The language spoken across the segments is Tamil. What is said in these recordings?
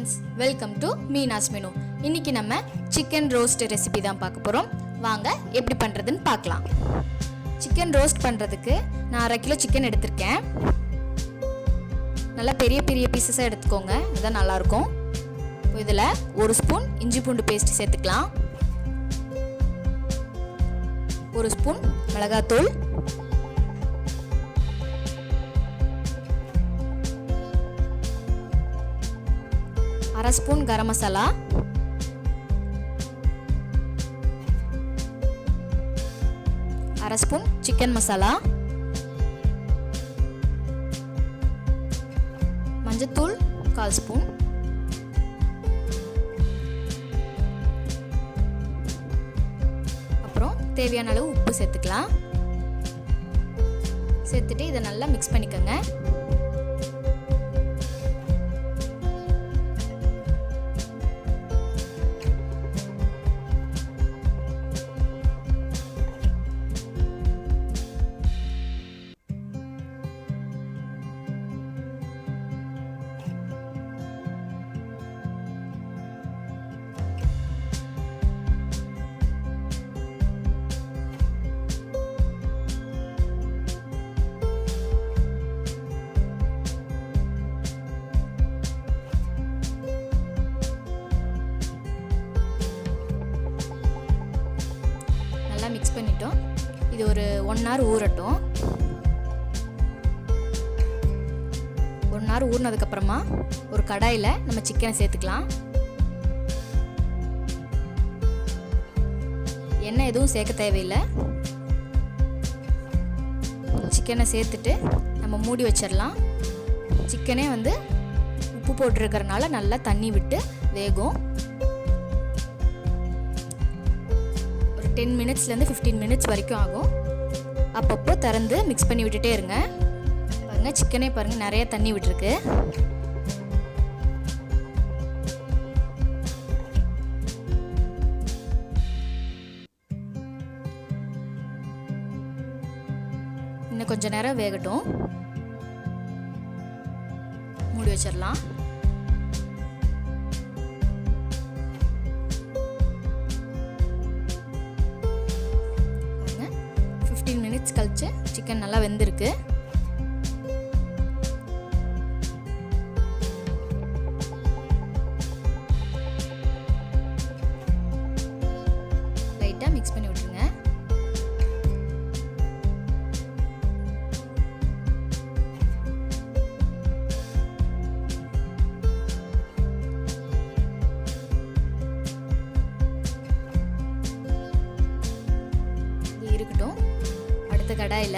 Friends, welcome to Meena's menu. இன்னைக்கு நம்ம சிக்கன் ரோஸ்ட் ரெசிபி தான் பார்க்க போகிறோம். வாங்க எப்படி பண்ணுறதுன்னு பார்க்கலாம். சிக்கன் ரோஸ்ட் பண்ணுறதுக்கு நான் 1/2 கிலோ சிக்கன் எடுத்திருக்கேன். நல்லா பெரிய பெரிய பீசஸாக எடுத்துக்கோங்க, அதுதான் நல்லாயிருக்கும். இதில் 1 ஸ்பூன் இஞ்சி பூண்டு பேஸ்ட் சேர்த்துக்கலாம். 1 ஸ்பூன் மிளகாத்தூள், 1/2 spoon garam masala, 1/2 spoon chicken masala, மஞ்சத்தூள் 1/4 ஸ்பூன், அப்புறம் தேவையான அளவு உப்பு சேர்த்துக்கலாம். சேர்த்துட்டு இதை நல்லா மிக்ஸ் பண்ணிக்கோங்க. மிக்ஸ் பண்ணிட்டோம். இது ஒரு 1 hour ஊறட்டும். 1 hour ஊறினதுக்கு அப்புறமா ஒரு கடாயில் நம்ம சிக்கனை சேர்த்துக்கலாம். எண்ணெய் எதுவும் சேர்க்க தேவையில்லை. சிக்கனை சேர்த்துட்டு நம்ம மூடி வச்சிடலாம். சிக்கனே உப்பு போட்டிருக்கிறனால நல்லா தண்ணி விட்டு வேகும். 10 மினிட்ஸ்லேருந்து 15 மினிட்ஸ் வரைக்கும் ஆகும். அப்பப்போ திறந்து மிக்ஸ் பண்ணி விட்டுட்டே இருங்க. பாருங்கள், சிக்கனே பாருங்கள் நிறைய தண்ணி விட்டுருக்கு. இன்னும் கொஞ்சம் நேரம் வேகட்டும். மூடி வச்சிடலாம். 15 மினிட்ஸ் கழிச்சு சிக்கன் நல்லா வெந்திருக்கு. லைட்டாக மிக்ஸ் பண்ணி விட்டுருங்க. இது இருக்கட்டும். கடாயில்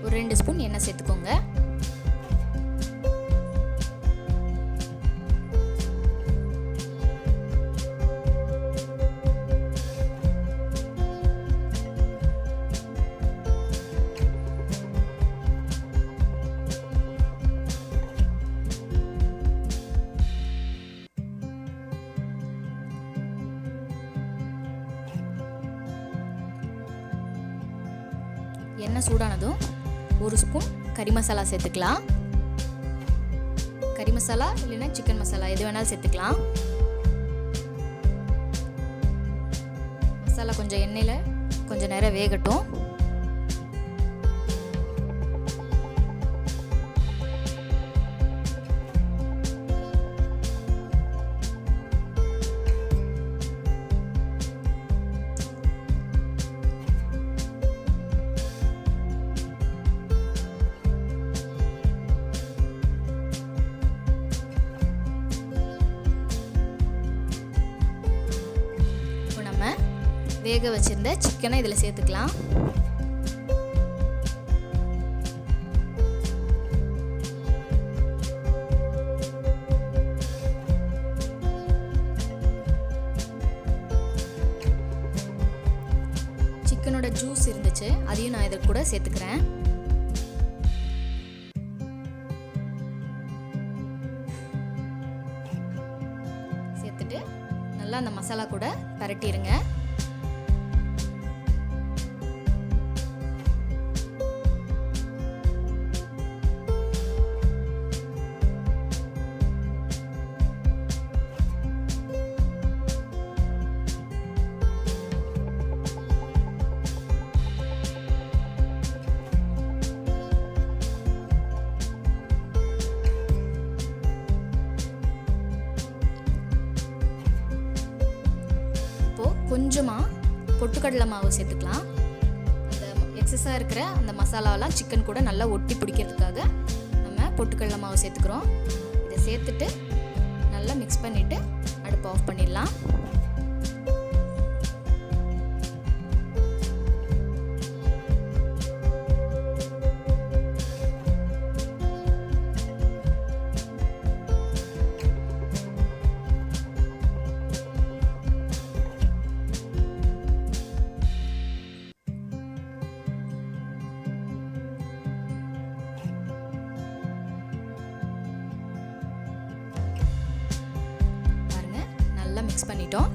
ஒரு 2 ஸ்பூன் எண்ணெய் சேர்த்துக்கோங்க. எண்ணெய் சூடானதும் 1 ஸ்பூன் கறி மசாலா சேர்த்துக்கலாம். கறி மசாலா இல்லைன்னா சிக்கன் மசாலா எது வேணாலும் சேர்த்துக்கலாம். மசாலா கொஞ்சம் எண்ணெயில் கொஞ்சம் நேரம் வேகட்டும். வேக வச்சிருந்த சிக்கனை இதில் சேர்த்துக்கலாம். சிக்கனோட ஜூஸ் இருந்துச்சு, அதையும் நான் இதை கூட சேர்த்துக்கிறேன். சேர்த்துட்டு நல்லா அந்த மசாலா கூட பரட்டிடுங்க. கொஞ்சமாக பொட்டுக்கடலை மாவு சேர்த்துக்கலாம். அந்த எக்ஸஸாக இருக்கிற அந்த மசாலாவெல்லாம் சிக்கன் கூட நல்லா ஒட்டி பிடிக்கிறதுக்காக நம்ம பொட்டுக்கடலை மாவு சேர்த்துக்கிறோம். இதை சேர்த்துட்டு நல்லா மிக்ஸ் பண்ணிவிட்டு அடுப்பு ஆஃப் பண்ணிடலாம். மிக்ஸ் பண்ணிட்டோம்.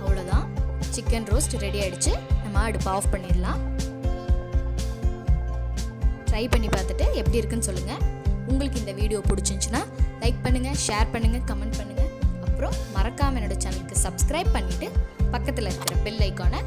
அவ்வளோதான், சிக்கன் ரோஸ்ட் ரெடி ஆயிடுச்சு. நம்ம அடுப்பு ஆஃப் பண்ணிடலாம். ட்ரை பண்ணி பார்த்துட்டு எப்படி இருக்குன்னு சொல்லுங்கள். உங்களுக்கு இந்த வீடியோ பிடிச்சிருந்துச்சுன்னா லைக் பண்ணுங்கள், ஷேர் பண்ணுங்கள், கமெண்ட் பண்ணுங்கள். அப்புறம் மறக்காமல் என்னோட சேனலுக்கு சப்ஸ்கிரைப் பண்ணிவிட்டு பக்கத்தில் இருக்கிற பெல் ஐக்கானை